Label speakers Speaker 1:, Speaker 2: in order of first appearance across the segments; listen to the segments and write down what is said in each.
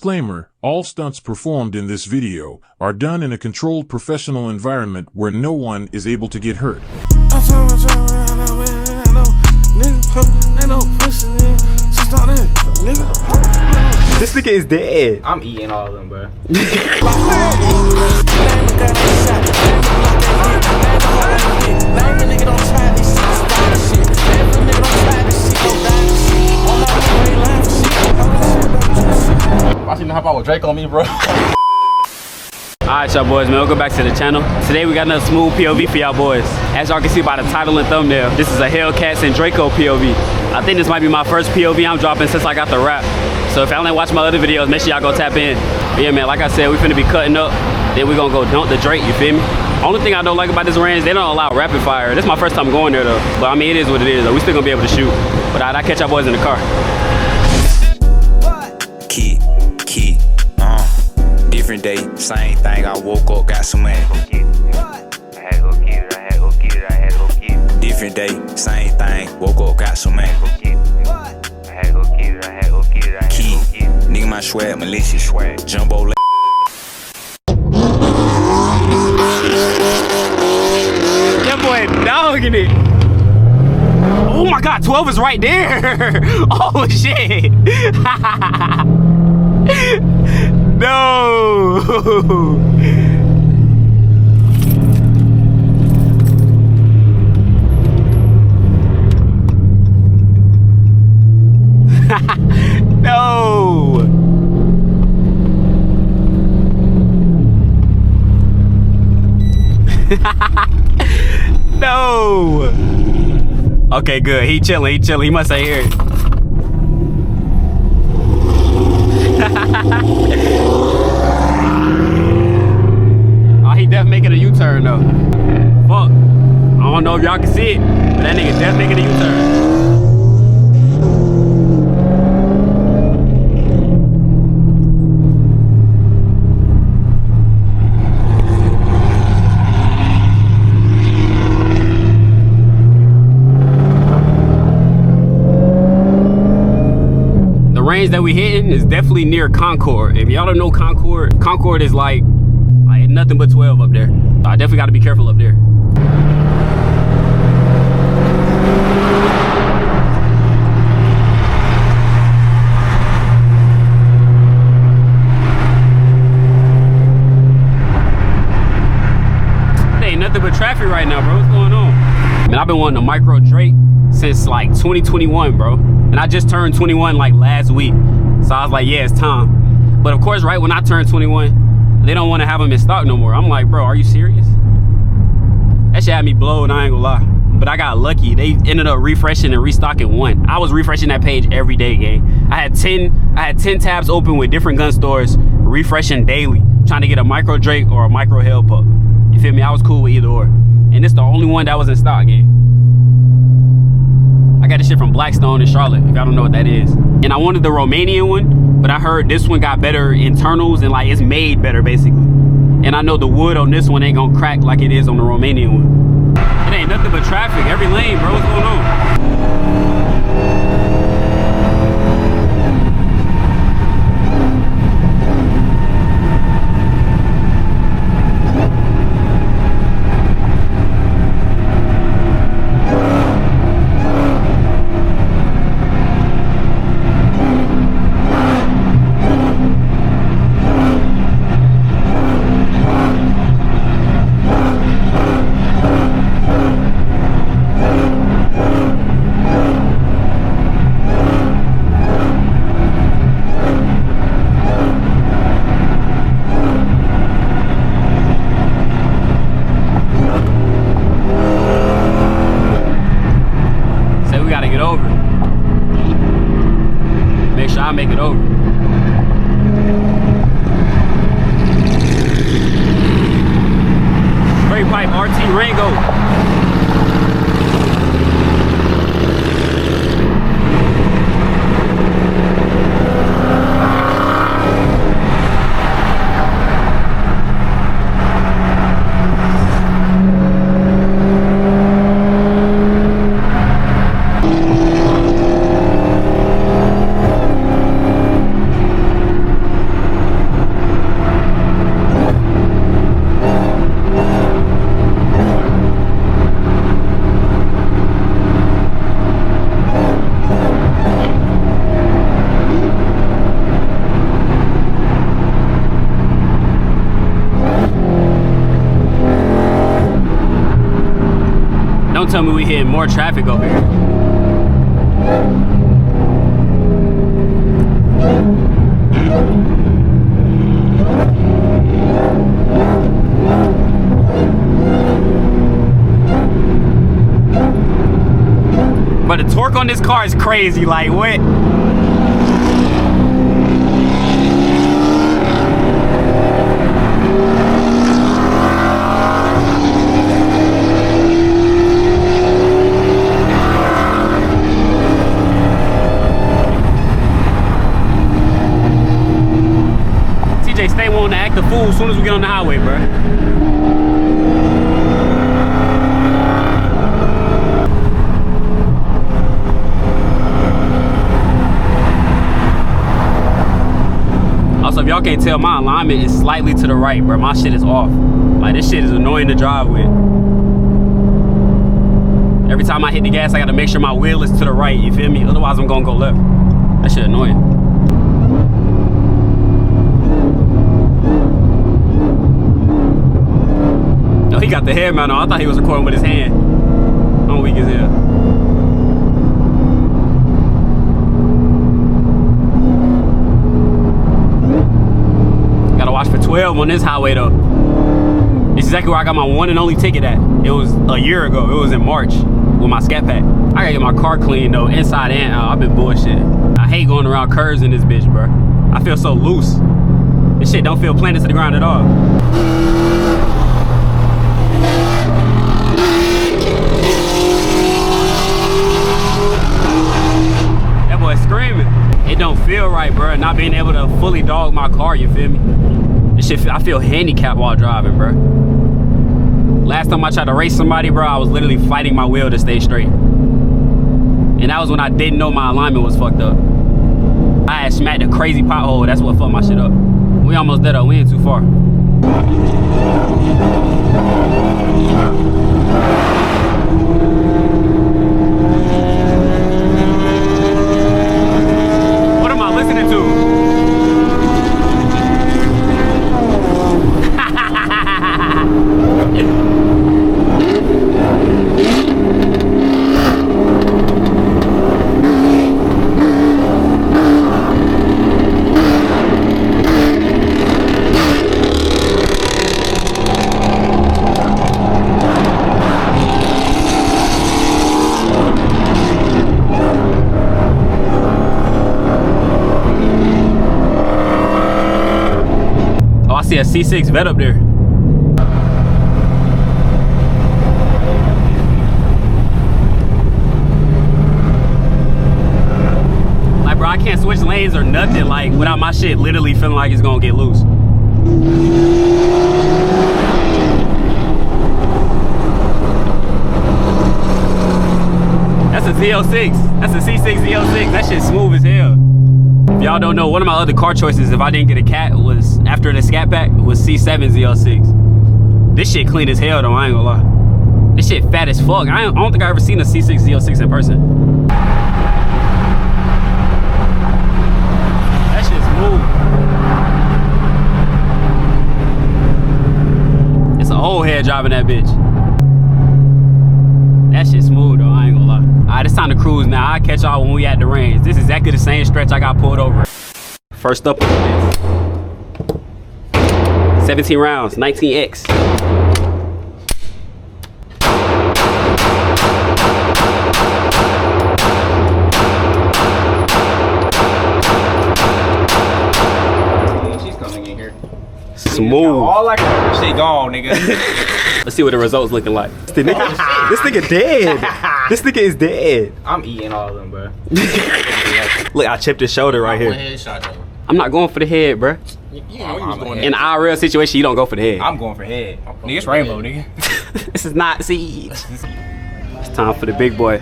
Speaker 1: Disclaimer, all stunts performed in this video are done in a controlled professional environment where no one is able to get hurt.
Speaker 2: This nigga is dead.
Speaker 3: I'm eating all of them, bro. I seen him hop out with Draco on me, bro.
Speaker 4: Alright, y'all boys, man, welcome back to the channel. Today we got another smooth POV for y'all boys. As y'all can see by the title and thumbnail, this is a Hellcats and Draco POV. I think this might be my first POV I'm dropping since I got the rap. So if y'all ain't watched my other videos, make sure y'all go tap in. But yeah, man, like I said, we finna be cutting up. Then we gonna go dump the Drake, you feel me? Only thing I don't like about this range, they don't allow rapid fire. This is my first time going there though. But I mean, it is what it is though. We still gonna be able to shoot. But I'll catch y'all boys in the car.
Speaker 5: Different day, same thing. I woke up, got some money. Different day, same thing. Woke up, got some money. Key, nigga, my swag, malicious swag. Jumbo.
Speaker 4: That boy dogging it. Oh my God, 12 is right there. Oh shit. No. No. No. Okay, good. He chilling. He chilling. He must have heard it. Oh, he def making a U-turn though. Fuck. I don't know if y'all can see it, but that nigga def making a U-turn. Range that we hitting is definitely near Concord. If y'all don't know Concord, Concord is like nothing but 12 up there. So I definitely got to be careful up there. There ain't nothing but traffic right now, bro. What's going on? Man, I've been wanting a micro Drake since like 2021, bro. And I just turned 21 like last week. So I was like, yeah, it's time. But of course, right when I turned 21, they don't want to have them in stock no more. I'm like, bro, are you serious? That shit had me blowed, I ain't gonna lie. But I got lucky. They ended up refreshing and restocking one. I was refreshing that page every day, gang. I had 10 tabs open with different gun stores, refreshing daily, trying to get a micro Drake or a micro Hell pup. You feel me? I was cool with either or. And it's the only one that was in stock, gang. I got this shit from Blackstone in Charlotte, if y'all don't know what that is. And I wanted the Romanian one, but I heard this one got better internals and like it's made better basically. And I know the wood on this one ain't gonna crack like it is on the Romanian one. It ain't nothing but traffic, every lane, bro. What's going on? don't tell me we hitting more traffic over here. But the torque on this car is crazy, like what? TJ stay wanting to act a fool as soon as we get on the highway, bruh. Also, if y'all can't tell, my alignment is slightly to the right, bro. My shit is off. Like, this shit is annoying to drive with. Every time I hit the gas, I gotta make sure my wheel is to the right, you feel me? Otherwise, I'm gonna go left. That shit annoying. Oh, he got the head mount on. I thought he was recording with his hand. I'm weak as hell. Watch for 12 on this highway though. It's exactly where I got my one and only ticket at. It was a year ago. It was in March with my scat pack. I gotta get my car clean though, inside and out. I've been bullshitting. I hate going around curves in this bitch, bro. I feel so loose. This shit don't feel planted to the ground at all. That boy screaming. It don't feel right, bro. Not being able to fully dog my car, you feel me? This shit, I feel handicapped while driving, bro. Last time I tried to race somebody, bro, I was literally fighting my wheel to stay straight. And that was when I didn't know my alignment was fucked up. I had smacked a crazy pothole. That's what fucked my shit up. We almost there though. We ain't too far. What am I listening to? I see a C6 vet up there. Like, bro, I can't switch lanes or nothing, like, without my shit literally feeling like it's gonna get loose. That's a Z06. That's a C6 Z06. That shit's smooth as hell. If y'all don't know, one of my other car choices, if I didn't get a cat, was after the scat pack, was C7 Z06. This shit clean as hell though, I ain't gonna lie. This shit fat as fuck. I don't think I ever seen a C6 Z06 in person. That shit's smooth. It's an old head driving that bitch. That shit's smooth though, I ain't gonna lie. Alright, it's time to cruise now. I'll catch y'all when we at the range. This is exactly the same stretch I got pulled over. First up on this. 17 rounds, 19X.
Speaker 3: She's coming in here.
Speaker 4: Smooth.
Speaker 3: All like shit gone, nigga.
Speaker 4: Let's see what the results looking like.
Speaker 2: This nigga dead. This nigga is dead.
Speaker 3: I'm eating all of them, bro.
Speaker 4: Look, I chipped his shoulder right here.
Speaker 3: Headshot, though.
Speaker 4: I'm not going for the head, bruh.
Speaker 3: You know you was going
Speaker 4: In our real situation, you don't go for the head.
Speaker 3: I'm going for head. Nigga, it's rainbow, nigga.
Speaker 4: This is not siege. It's time for the big boy.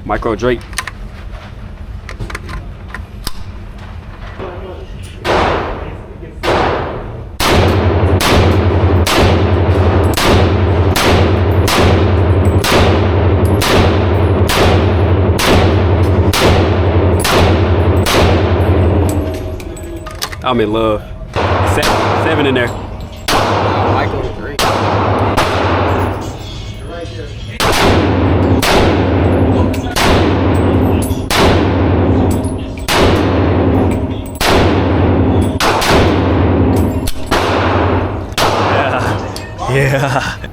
Speaker 4: Micro Drake. I'm in love. 7 in there.
Speaker 3: Michael 3.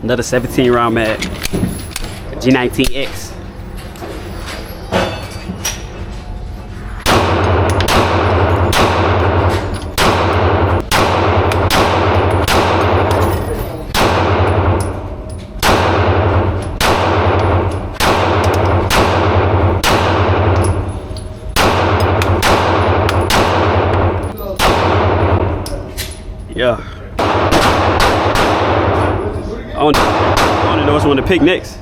Speaker 4: Another 17 round mag. G19X. Yeah. I don't know which one to pick next.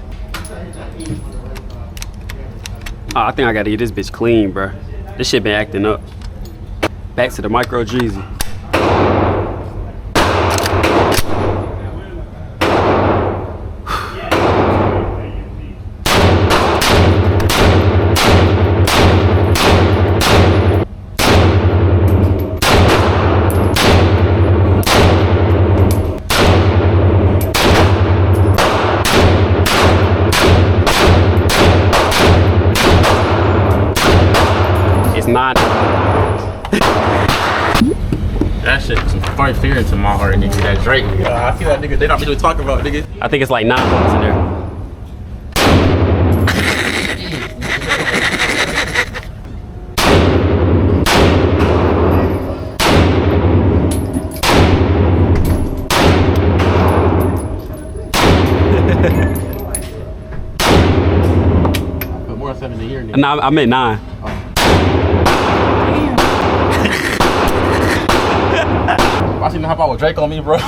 Speaker 4: Oh, I think I gotta get this bitch clean, bro. This shit been acting up. Back to the micro Dreezy. Not.
Speaker 3: That shit some fight fear into my heart, nigga. That Drake, nigga. I see that nigga. They not really talking about, nigga.
Speaker 4: I think it's like 9 bullets in there.
Speaker 3: But more than 7 a year, nigga.
Speaker 4: No, I meant 9.
Speaker 3: I seen him hop out with Draco on me, bro.
Speaker 2: Where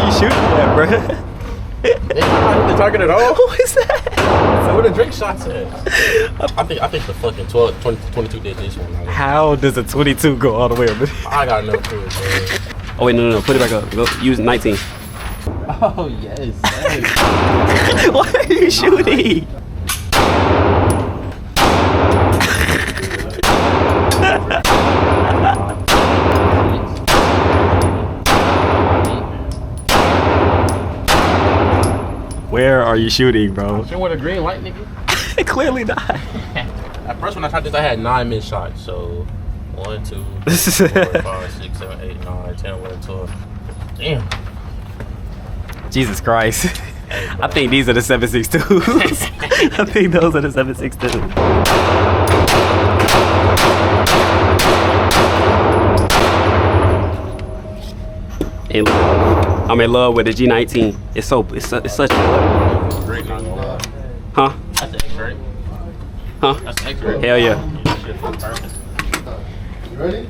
Speaker 2: you shooting at, bro?
Speaker 3: They not target at all.
Speaker 2: Who is that?
Speaker 3: So where the Drake shots at? I think the fucking 22 did this one.
Speaker 2: How does a 22 go all the way up?
Speaker 3: I got no clue, bro.
Speaker 4: Oh wait, no, put it back up. Go use 19.
Speaker 3: Oh yes.
Speaker 2: Why are you shooting? Where are you shooting, bro?
Speaker 3: Shooting with a green light, nigga.
Speaker 2: Clearly not.
Speaker 3: At first when I tried this, I had 9 mid shots. So 1, 2, 3, 4, 5, 6, 7, 8, 9, 10, 11, 12. Damn.
Speaker 2: Jesus Christ. I think these are the 7.62s. I think those are the 7.62s.
Speaker 4: I'm in love with the G19. It's such.
Speaker 3: Great, not gonna lie.
Speaker 4: Huh?
Speaker 3: That's an X-ray.
Speaker 4: Huh?
Speaker 3: That's an X-ray.
Speaker 4: Hell yeah.
Speaker 3: Shit, perfect.
Speaker 6: You ready?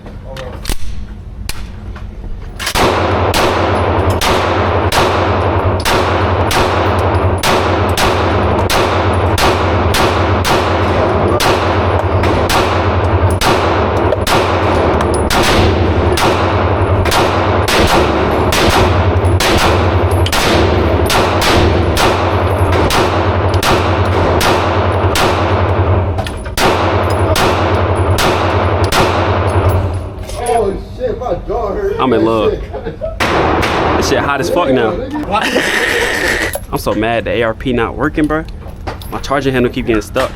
Speaker 4: I'm in love. This shit hot as fuck now. I'm so mad the ARP not working, bro. My charging handle keep getting stuck.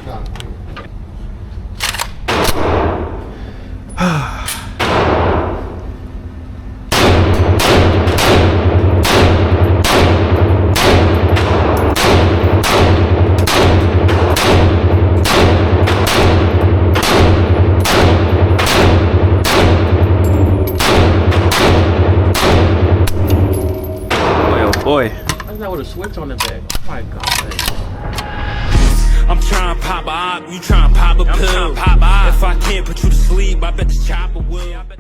Speaker 4: Boy.
Speaker 3: Why's that with a switch on the back? Oh my god.
Speaker 7: I'm trying to pop a op, you trying to pop a pill. If I can't put you to sleep, I bet this chopper will.